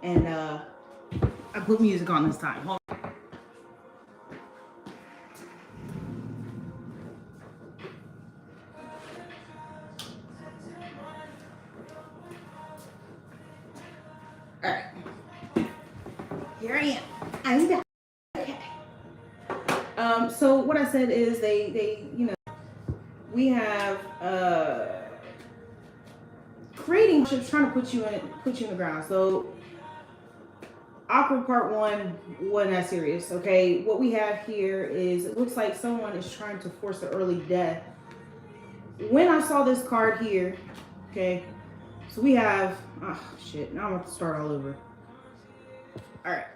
And I put music on this time. Hold on. All right, here I am. I'm back. Okay. So what I said is we have creating ships trying to put you in the ground. So awkward part one wasn't that serious. Okay, what we have here is it looks like someone is trying to force an early death. When I saw this card here, okay, so we have shit. Now I'm going to start all over. All right,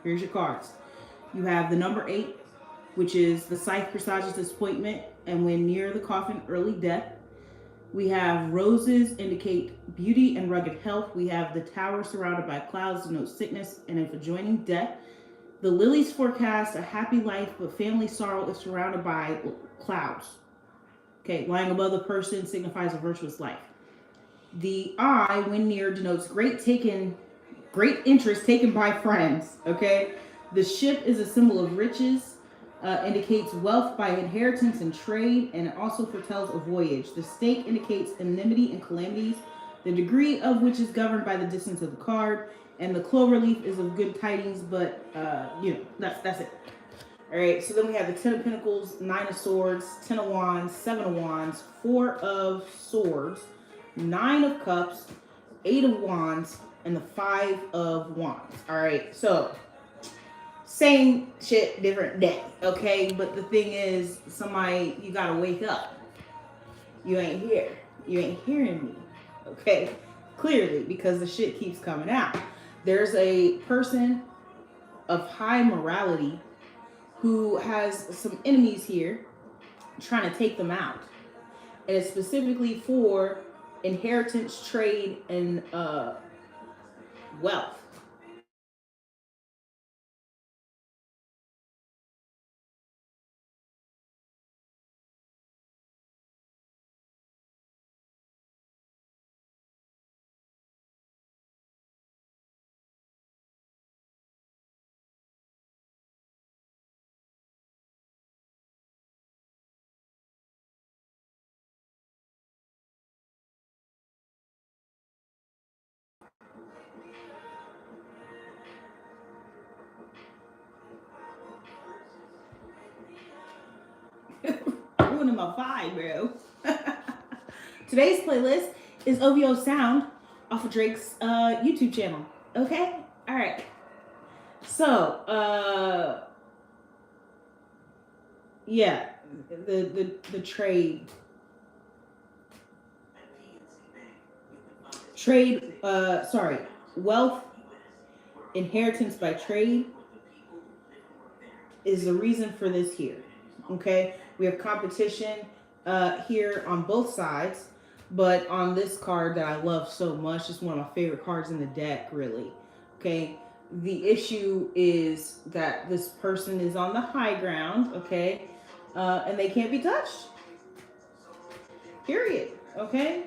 here's your cards. You have the number 8, which is the scythe presages disappointment and when near the coffin, early death. We have roses indicate beauty and rugged health. We have the tower surrounded by clouds denote sickness and if adjoining death. The lilies forecast a happy life, but family sorrow is surrounded by clouds. Okay, lying above the person signifies a virtuous life. The eye, when near, denotes great interest taken by friends. Okay, the ship is a symbol of riches, indicates wealth by inheritance and trade, and it also foretells a voyage. The stake indicates enmity and calamities, the degree of which is governed by the distance of the card, and the clover leaf is of good tidings, but that's it. All right, so then we have the 10 of Pentacles, 9 of Swords, 10 of Wands, 7 of Wands, 4 of Swords, 9 of Cups, 8 of Wands, and the 5 of Wands. All right, so same shit, different day, okay? But the thing is, you gotta wake up. You ain't here. You ain't hearing me, okay? Clearly, because the shit keeps coming out. There's a person of high morality who has some enemies here trying to take them out. And it's specifically for inheritance, trade, and wealth. Ruining my vibe, bro. Today's playlist is OVO Sound off of Drake's YouTube channel. Okay? Alright. So, yeah. The trade. Wealth, inheritance by trade is the reason for this here. Okay? We have competition here on both sides, but on this card that I love so much, it's one of my favorite cards in the deck, really. Okay? The issue is that this person is on the high ground, okay? And they can't be touched. Period. Okay?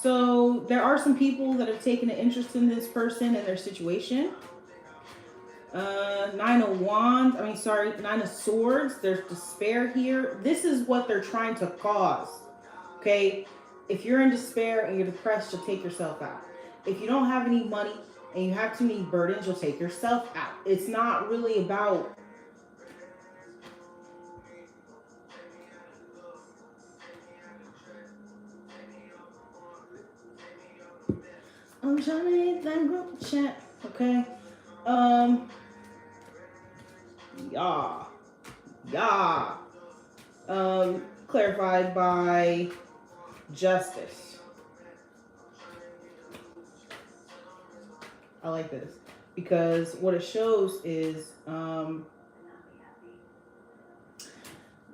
So there are some people that have taken an interest in this person and their situation. 9 of Swords. There's despair here. This is what they're trying to cause. Okay? If you're in despair and you're depressed, you'll take yourself out. If you don't have any money and you have too many burdens, you'll take yourself out. It's not really about I'm trying to hit that group chat. Okay? Yeah. Yeah. Clarified by justice. I like this because what it shows is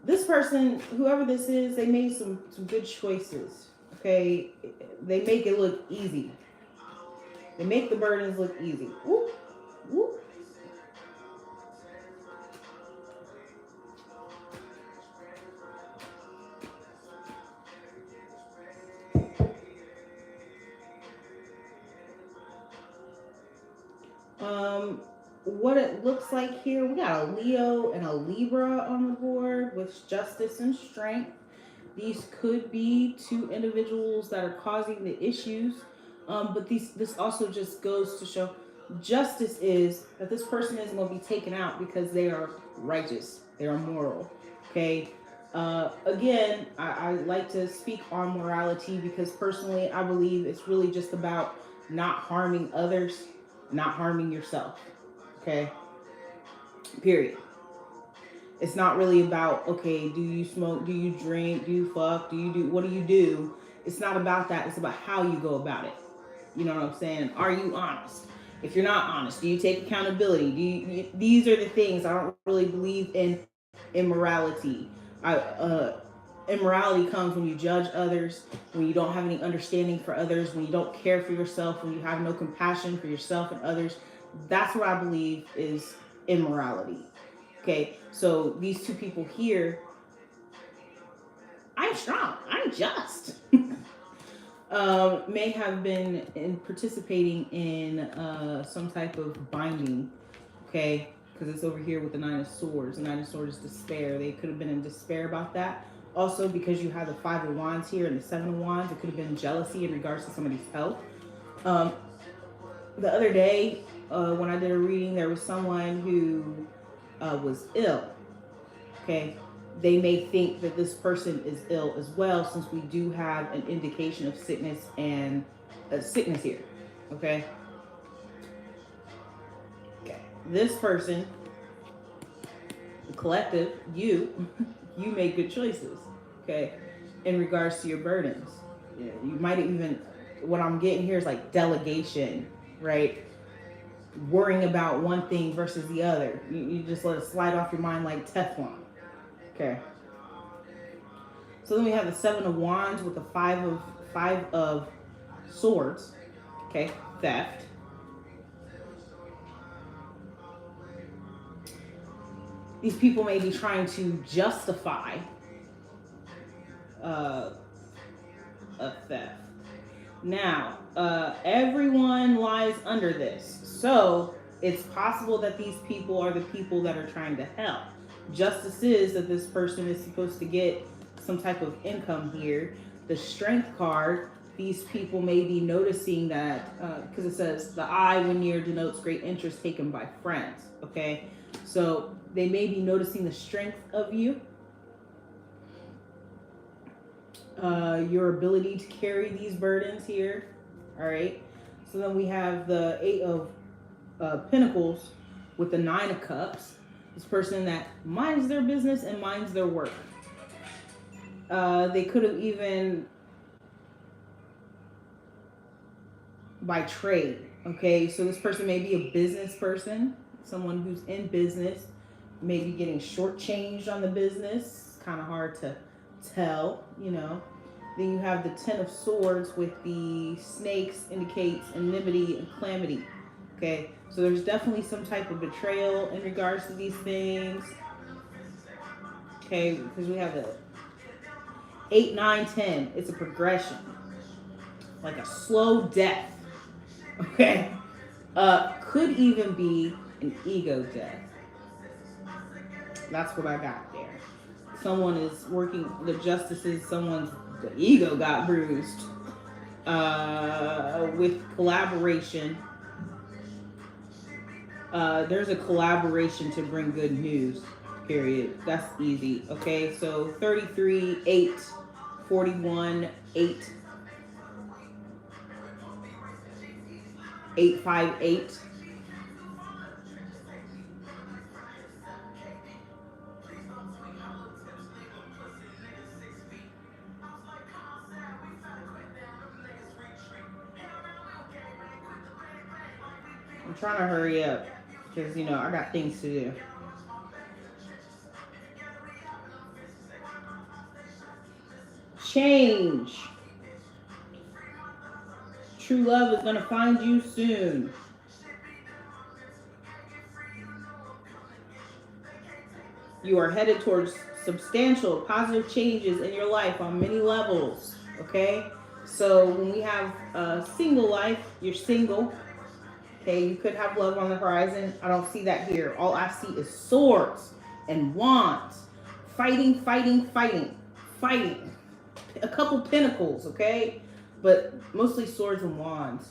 this person, whoever this is, they made some good choices. Okay, they make it look easy. They make the burdens look easy. Woo, woo. Um, what it looks like here, we got a Leo and a Libra on the board with justice and strength. These could be two individuals that are causing the issues. But this also just goes to show justice is that this person isn't going to be taken out because they are righteous, they are moral. Okay. Again, I like to speak on morality because personally, I believe it's really just about not harming others, not harming yourself. Okay. Period. It's not really about, okay, do you smoke, do you drink, do you fuck, what do you do? It's not about that. It's about how you go about it. You know what I'm saying? Are you honest? If you're not honest, do you take accountability? These are the things. I don't really believe in immorality. Immorality comes when you judge others, when you don't have any understanding for others, when you don't care for yourself, when you have no compassion for yourself and others. That's what I believe is immorality. Okay, so these two people here, I'm strong, I'm just, may have been in participating in some type of binding. Okay, because it's over here with the Nine of Swords. The Nine of Swords is despair. They could have been in despair about that. Also, because you have the Five of Wands here and the Seven of Wands, it could have been jealousy in regards to somebody's health. Um, the other day, when I did a reading, there was someone who was ill. Okay, they may think that this person is ill as well, since we do have an indication of sickness and sickness here. Okay. Okay. This person, the collective, you, you make good choices. Okay, in regards to your burdens. Yeah, you might even. What I'm getting here is like delegation, right? Worrying about one thing versus the other. You just let it slide off your mind like Teflon. Okay. So then we have the Seven of Wands with the five of Swords. Okay, theft. These people may be trying to justify a theft. Now, everyone lies under this, so it's possible that these people are the people that are trying to help. Justice is that this person is supposed to get some type of income here. The Strength card, these people may be noticing that, because it says the eye when near denotes great interest taken by friends. Okay, so they may be noticing the strength of you, your ability to carry these burdens here. All right, so then we have the Eight of Pentacles with the Nine of Cups. This person that minds their business and minds their work. They could have even by trade. Okay, so this person may be a business person, someone who's in business, maybe getting shortchanged on the business. It's kind of hard to tell, you know. Then you have the Ten of Swords with the snakes, indicates enmity and calamity. Okay, so there's definitely some type of betrayal in regards to these things. Okay, because we have the 8, 9, 10. It's a progression, like a slow death. Okay, could even be an ego death. That's what I got there. Someone is working, the justices, someone's the ego got bruised. With collaboration, there's a collaboration to bring good news, period. That's easy. Okay, so 33, 8, 41, 8, 858. I'm trying to hurry up because, you know, I got things to do. Change. True love is going to find you soon. You are headed towards substantial positive changes in your life on many levels. Okay? So when we have a single life, you're single. Okay, you could have love on the horizon. I don't see that here. All I see is swords and wands. Fighting, fighting, fighting, fighting. A couple pinnacles, okay? But mostly swords and wands.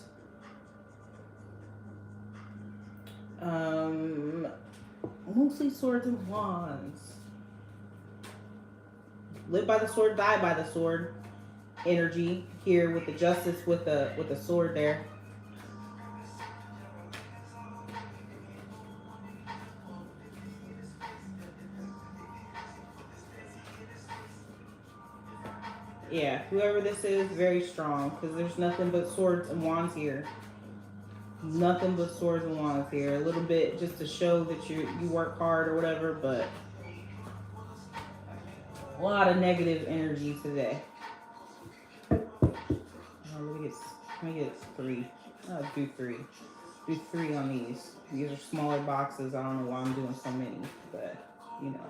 Mostly swords and wands. Live by the sword, die by the sword. Energy here with the justice with the sword there. Yeah, whoever this is, very strong, because there's nothing but swords and wands here. Nothing but swords and wands here. A little bit just to show that you work hard or whatever, but a lot of negative energy today. Let me get 3. I'll do 3. Do 3 on these. These are smaller boxes. I don't know why I'm doing so many, but you know.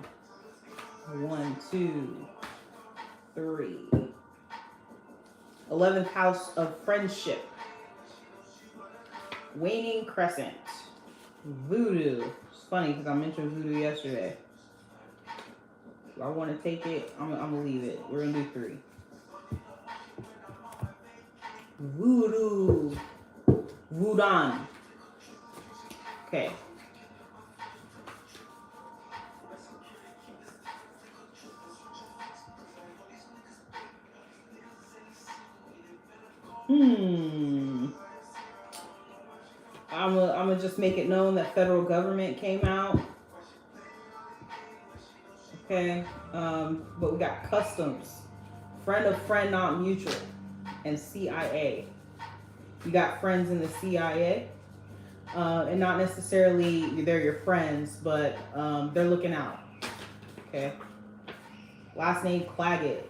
1, 2, 3. 11th house of friendship. Waning crescent. Voodoo. It's funny because I mentioned voodoo yesterday. If I want to take it, I'm going to leave it. We're going to do 3. Voodoo. Voodoo. Okay. I'm gonna just make it known that federal government came out. Okay. But we got customs, friend of friend not mutual, and CIA. You got friends in the CIA, and not necessarily they're your friends, but they're looking out. Okay. Last name Claggett.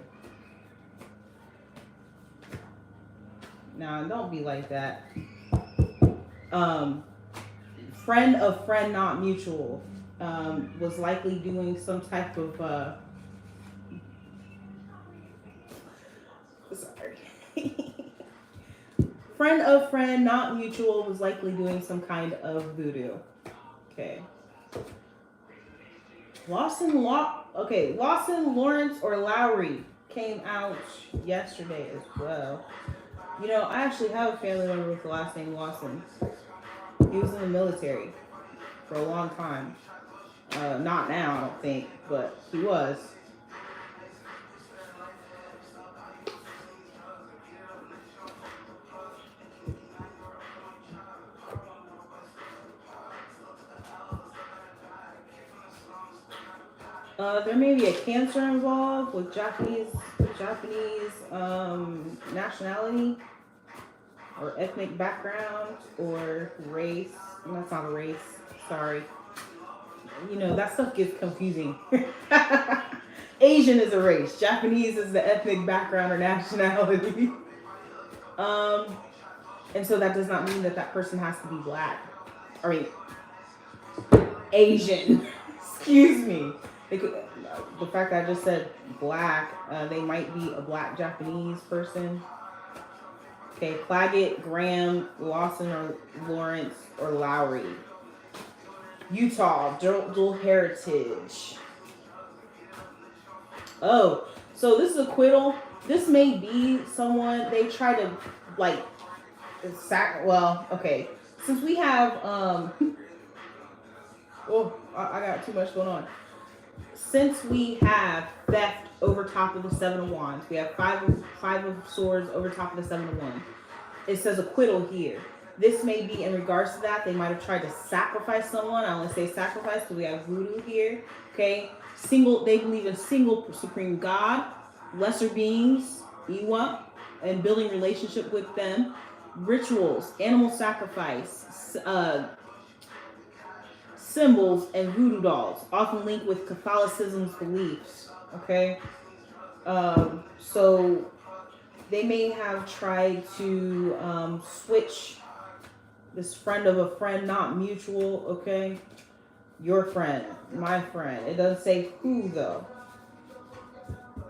Now don't be like that. Friend of friend not mutual was likely doing some type of sorry. Friend of friend not mutual was likely doing some kind of voodoo. Okay. Lawson, Lawrence, or Lowry came out yesterday as well. You know, I actually have a family member with the last name Lawson. He was in the military for a long time. Not now, I don't think, but he was. There may be a cancer involved with Japanese nationality or ethnic background or race. That's not a race. Sorry. You know, that stuff gets confusing. Asian is a race. Japanese is the ethnic background or nationality. And so that does not mean that person has to be black. I mean, Asian. Excuse me. The fact that I just said black, they might be a black Japanese person. Okay, Claggett, Graham, Lawson, or Lawrence, or Lowry. Utah, dual heritage. Oh, so this is acquittal. This may be someone they try to like well, okay. Since we have oh, I got too much going on. Since we have theft over top of the 7 of Wands, we have five of Swords over top of the 7 of Wands. It says acquittal here. This may be in regards to that. They might have tried to sacrifice someone. I only say sacrifice because we have voodoo here. Okay, they believe in single supreme God, lesser beings, Iwa, and building relationship with them. Rituals, animal sacrifice, symbols, and voodoo dolls, often linked with Catholicism's beliefs. Okay, so they may have tried to switch this friend of a friend not mutual. Okay, your friend, my friend. It doesn't say who though.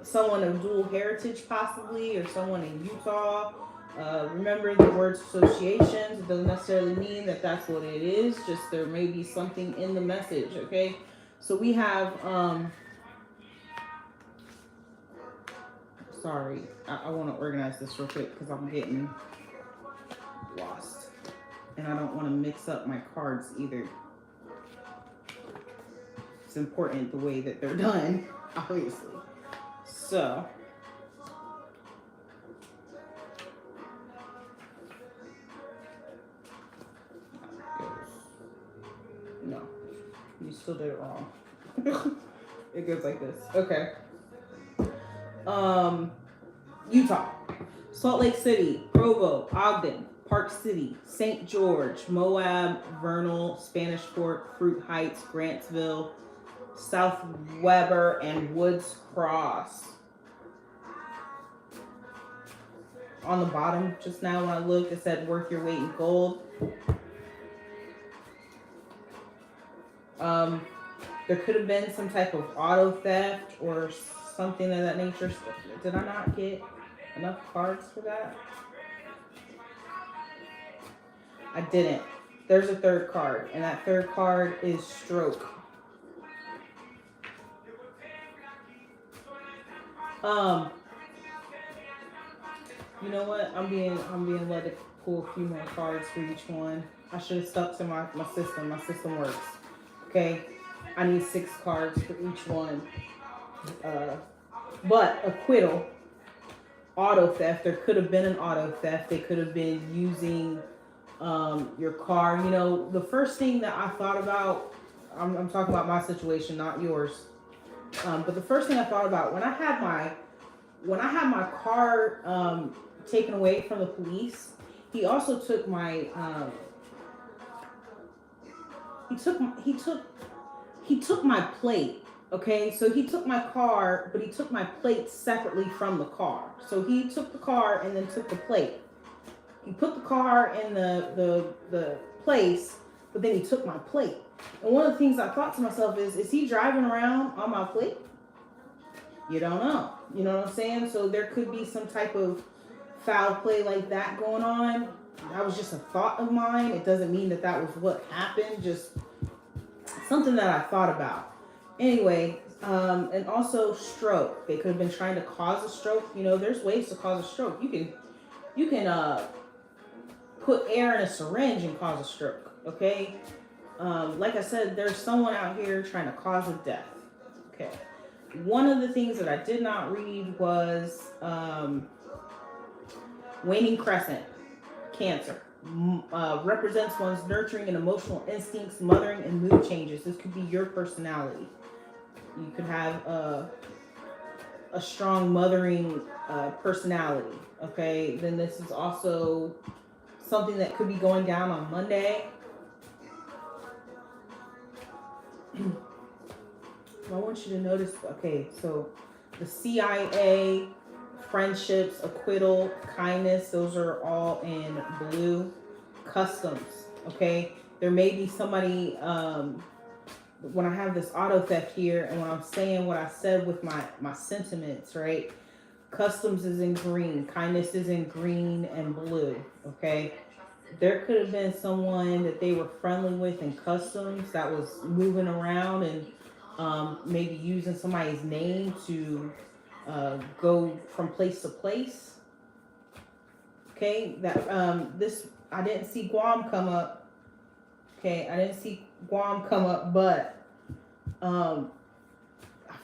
Someone of dual heritage possibly, or someone in Utah. Remember the words associations. It doesn't necessarily mean that that's what it is. Just there may be something in the message. Okay. So we have. Sorry, I want to organize this real quick because I'm getting lost, and I don't want to mix up my cards either. It's important the way that they're done, obviously. So. No, you still did it wrong. It goes like this. Okay. Utah, Salt Lake City, Provo, Ogden, Park City, St. George, Moab, Vernal, Spanish Fork, Fruit Heights, Grantsville, South Weber, and Woods Cross. On the bottom, just now when I looked, it said worth your weight in gold. There could have been some type of auto theft or something of that nature. Did I not get enough cards for that? I didn't. There's a third card, and that third card is stroke. You know what? I'm being led to pull a few more cards for each one. I should have stuck to my system. My system works. Okay, I need 6 cards for each one. But acquittal, auto theft. There could have been an auto theft. They could have been using your car. You know, the first thing that I thought about, I'm talking about my situation, not yours. But the first thing I thought about when I had my car taken away from the police, he also took my he took my plate. Okay, so he took my car, but he took my plate separately from the car. So he took the car and then took the plate. He put the car in the place, but then he took my plate. And one of the things I thought to myself is he driving around on my plate? You don't know. You know what I'm saying? So there could be some type of foul play like that going on. That was just a thought of mine. It doesn't mean that was what happened. Just something that I thought about. Anyway, and also stroke. They could have been trying to cause a stroke. You know, there's ways to cause a stroke. You can put air in a syringe and cause a stroke. Okay. Like I said, there's someone out here trying to cause a death. Okay. One of the things that I did not read was waning crescent, Cancer. Represents one's nurturing and emotional instincts, mothering, and mood changes. This could be your personality. You could have a strong mothering personality. Okay, then this is also something that could be going down on Monday. I want you to notice, okay, so the CIA, friendships, acquittal, kindness, those are all in blue. Customs, okay? There may be somebody, when I have this auto theft here, and when I'm saying what I said with my sentiments, right? Customs is in green, kindness is in green and blue, okay? There could have been someone that they were friendly with in customs that was moving around and maybe using somebody's name to go from place to place. Okay, that this I didn't see Guam come up. Okay, I didn't see Guam come up, but I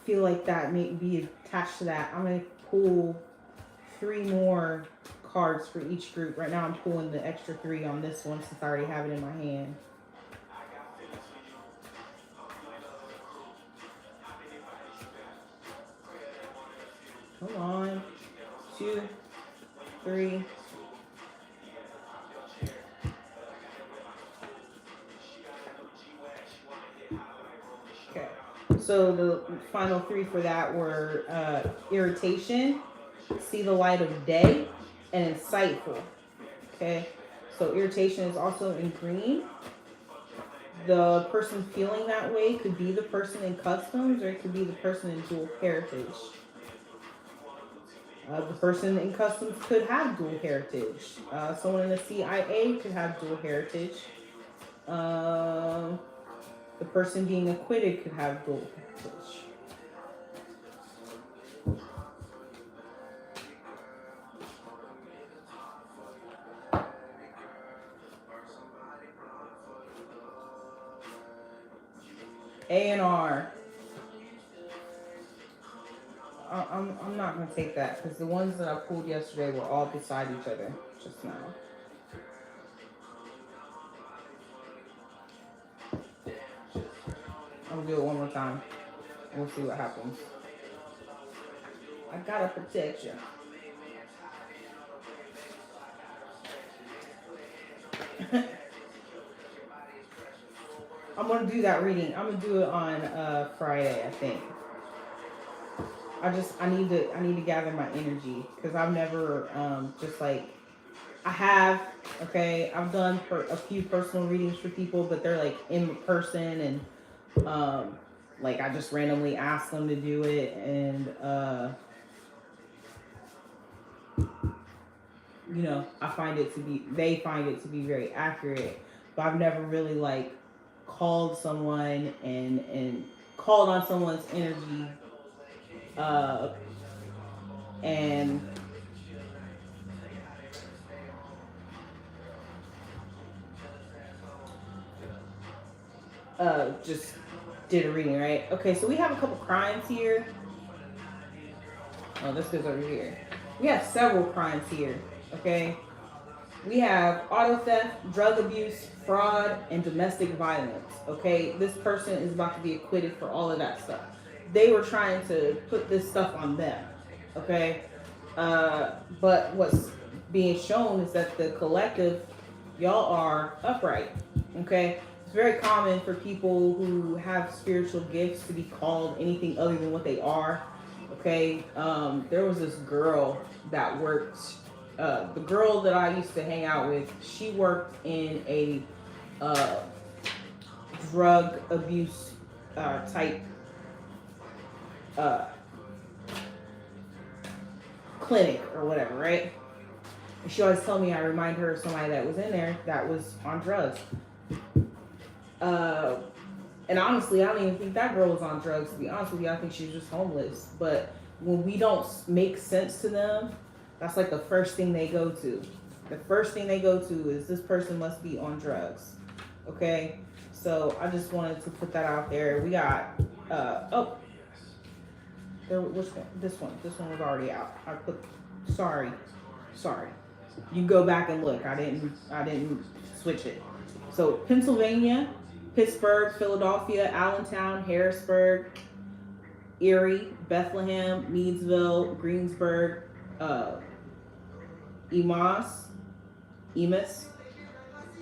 feel like that may be attached to that. I'm gonna pull 3 more cards for each group. Right now I'm pulling the extra 3 on this one since I already have it in my hand. Come on. 2, 3. Okay. So the final 3 for that were irritation, see the light of day, and insightful. Okay. So irritation is also in green. The person feeling that way could be the person in customs, or it could be the person in dual heritage. The person in customs could have dual heritage. Someone in the CIA could have dual heritage. The person being acquitted could have dual heritage. A&R. I'm not going to take that because the ones that I pulled yesterday were all beside each other just now. I'm going to do it one more time. We'll see what happens. I got to protect you. I'm going to do that reading. I'm going to do it on Friday, I think. I need to gather my energy because I've never just like I have, okay, I've done a few personal readings for people, but they're like in person and like I just randomly ask them to do it, and you know, they find it to be very accurate, but I've never really like called someone and called on someone's energy and just did a reading, right? Okay, so we have a couple crimes here. Oh, this goes over here. We have several crimes here, okay? We have auto theft, drug abuse, fraud, and domestic violence, okay? This person is about to be acquitted for all of that stuff. They were trying to put this stuff on them, okay? But what's being shown is that the collective, y'all are upright, okay? It's very common for people who have spiritual gifts to be called anything other than what they are, okay? There was this girl that worked, the girl that I used to hang out with, she worked in a drug abuse type clinic or whatever, right? And she always told me I remind her of somebody that was in there that was on drugs. And honestly, I don't even think that girl was on drugs, to be honest with you. I think she was just homeless. But when we don't make sense to them, that's like the first thing they go to. The first thing they go to is this person must be on drugs. Okay? So I just wanted to put that out there. We got, which one? This one. This one was already out. Sorry. You can go back and look. I didn't switch it. So Pennsylvania, Pittsburgh, Philadelphia, Allentown, Harrisburg, Erie, Bethlehem, Meadsville, Greensburg, Emas,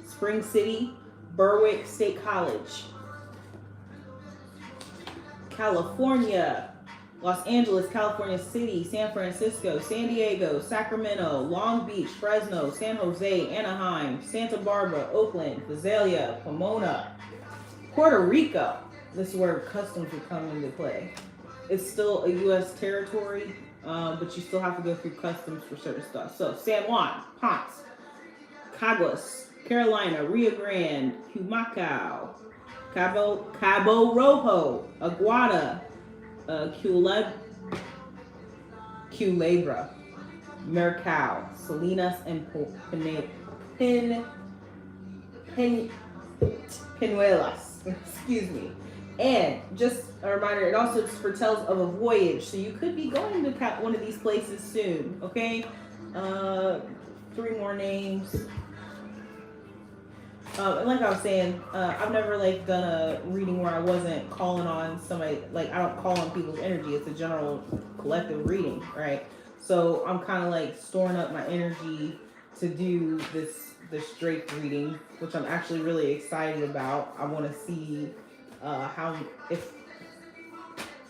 Spring City, Berwick State College, California, Los Angeles, California City, San Francisco, San Diego, Sacramento, Long Beach, Fresno, San Jose, Anaheim, Santa Barbara, Oakland, Visalia, Pomona, Puerto Rico. This is where customs would come into play. It's still a U.S. territory, but you still have to go through customs for certain stuff. So San Juan, Ponce, Caguas, Carolina, Rio Grande, Humacao, Cabo Rojo, Aguada, Culebra, Mercal, Salinas, and Penuelas. Excuse me. And just a reminder, it also foretells of a voyage. So you could be going to one of these places soon, okay? 3 more names. And like I was saying, I've never like done a reading where I wasn't calling on somebody. Like I don't call on people's energy. It's a general collective reading, right? So I'm kind of like storing up my energy to do this Drake reading, which I'm actually really excited about. I want to see how, if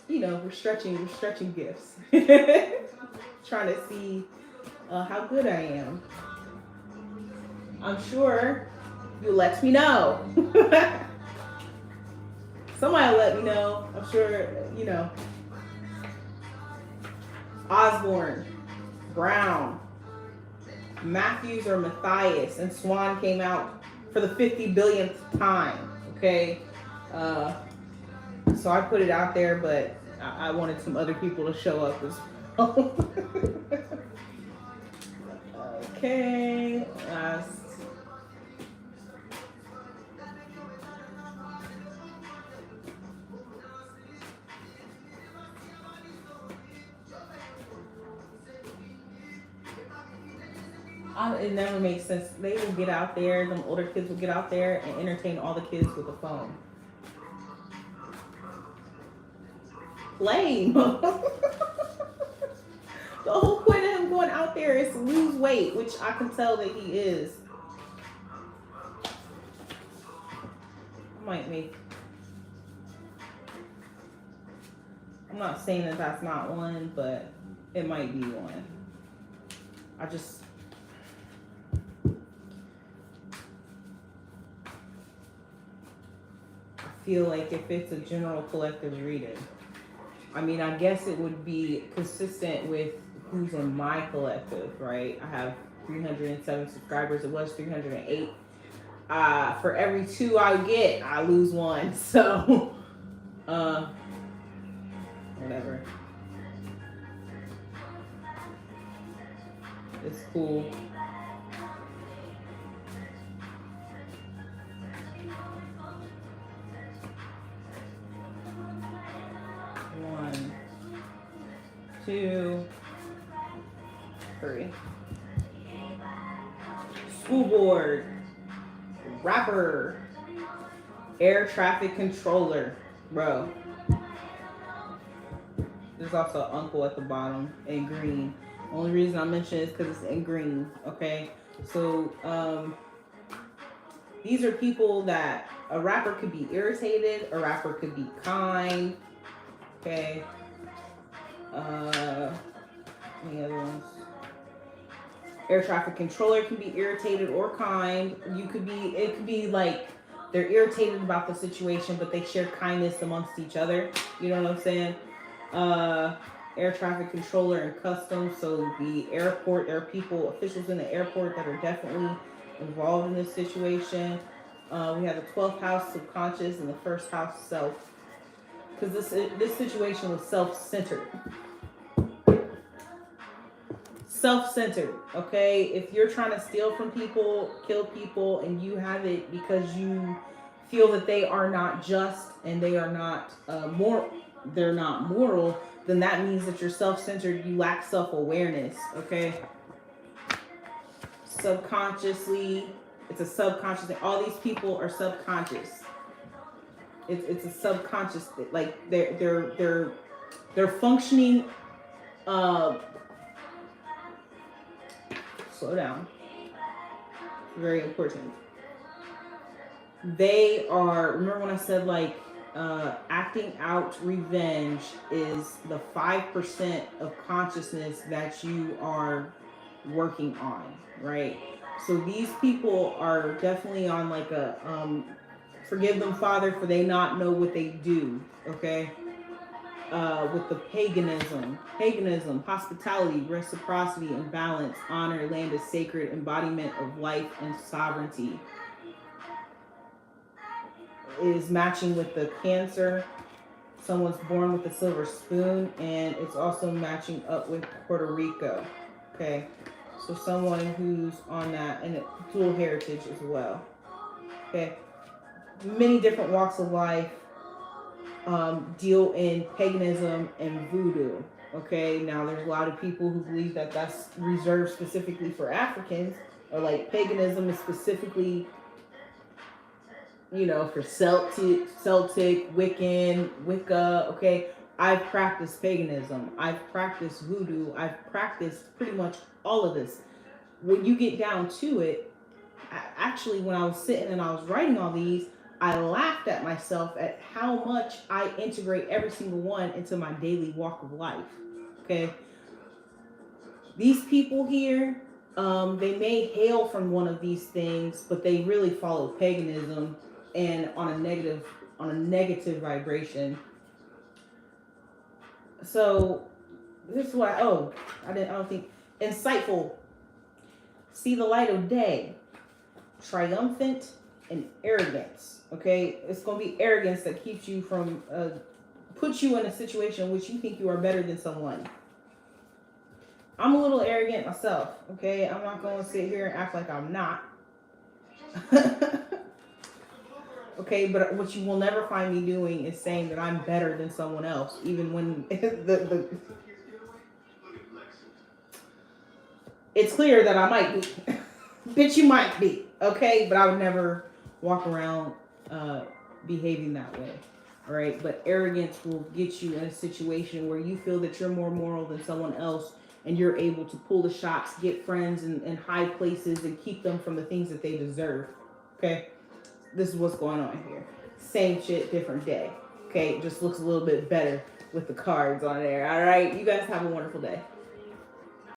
you know, we're stretching gifts. Trying to see how good I am. I'm sure you let me know. Somebody will let me know. I'm sure, you know. Osborne, Brown, Matthews or Matthias, and Swan came out for the 50 billionth time. Okay, so I put it out there, but I wanted some other people to show up as well. Okay, last. It never makes sense. They will get out there, them older kids will get out there and entertain all the kids with a phone. Lame. The whole point of him going out there is to lose weight, which I can tell that he is. I'm not saying that that's not one, but it might be one. I feel like if it's a general collective reading, I mean, I guess it would be consistent with who's in my collective, right? I have 307 subscribers. It was 308. For every 2 I get, I lose 1. So, whatever. It's cool. One, 2, 3. School board, rapper, air traffic controller, bro. There's also an uncle at the bottom in green. Only reason I mention it is because it's in green. Okay, so these are people that a rapper could be irritated, a rapper could be kind. Okay. Any other ones? Air traffic controller can be irritated or kind. It could be like they're irritated about the situation, but they share kindness amongst each other. You know what I'm saying? Air traffic controller and customs. So the airport, there are people, officials in the airport that are definitely involved in this situation. We have the 12th house subconscious and the first house self. Because this situation was self-centered. Self-centered, okay? If you're trying to steal from people, kill people, and you have it because you feel that they are not just and they are not they're not moral, then that means that you're self-centered, you lack self-awareness, okay? Subconsciously, it's a subconscious thing. All these people are subconscious. It's a subconscious thing. Like they're functioning. Slow down. Very important. They are. Remember when I said like acting out revenge is the 5% of consciousness that you are working on, right? So these people are definitely on like a forgive them, Father, for they not know what they do, okay? With the paganism, hospitality, reciprocity, and balance, honor, land is sacred, embodiment of life and sovereignty. Is matching with the Cancer. Someone's born with a silver spoon, and it's also matching up with Puerto Rico, okay? So someone who's on that, and dual heritage as well, okay? Many different walks of life deal in paganism and voodoo. Okay, now there's a lot of people who believe that that's reserved specifically for Africans, or like paganism is specifically, you know, for Celtic, Wiccan, Wicca. Okay, I've practiced paganism, I've practiced voodoo, I've practiced pretty much all of this. When you get down to it, actually, when I was sitting and I was writing all these, I laughed at myself at how much I integrate every single one into my daily walk of life. Okay. These people here, they may hail from one of these things, but they really follow paganism and on a negative vibration. So this is why, I don't think insightful, see the light of day, triumphant, and arrogance. Okay, it's gonna be arrogance that keeps you from puts you in a situation in which you think you are better than someone. I'm a little arrogant myself. Okay, I'm not gonna sit here and act like I'm not. Okay, but what you will never find me doing is saying that I'm better than someone else, even when it's clear that I might be. Bitch, you might be. Okay, but I would never walk around behaving that way. All right, but arrogance will get you in a situation where you feel that you're more moral than someone else, and you're able to pull the shots, get friends in high places, and keep them from the things that they deserve. Okay, this is what's going on here. Same shit, different day. Okay, it just looks a little bit better with the cards on there. All right, you guys have a wonderful day.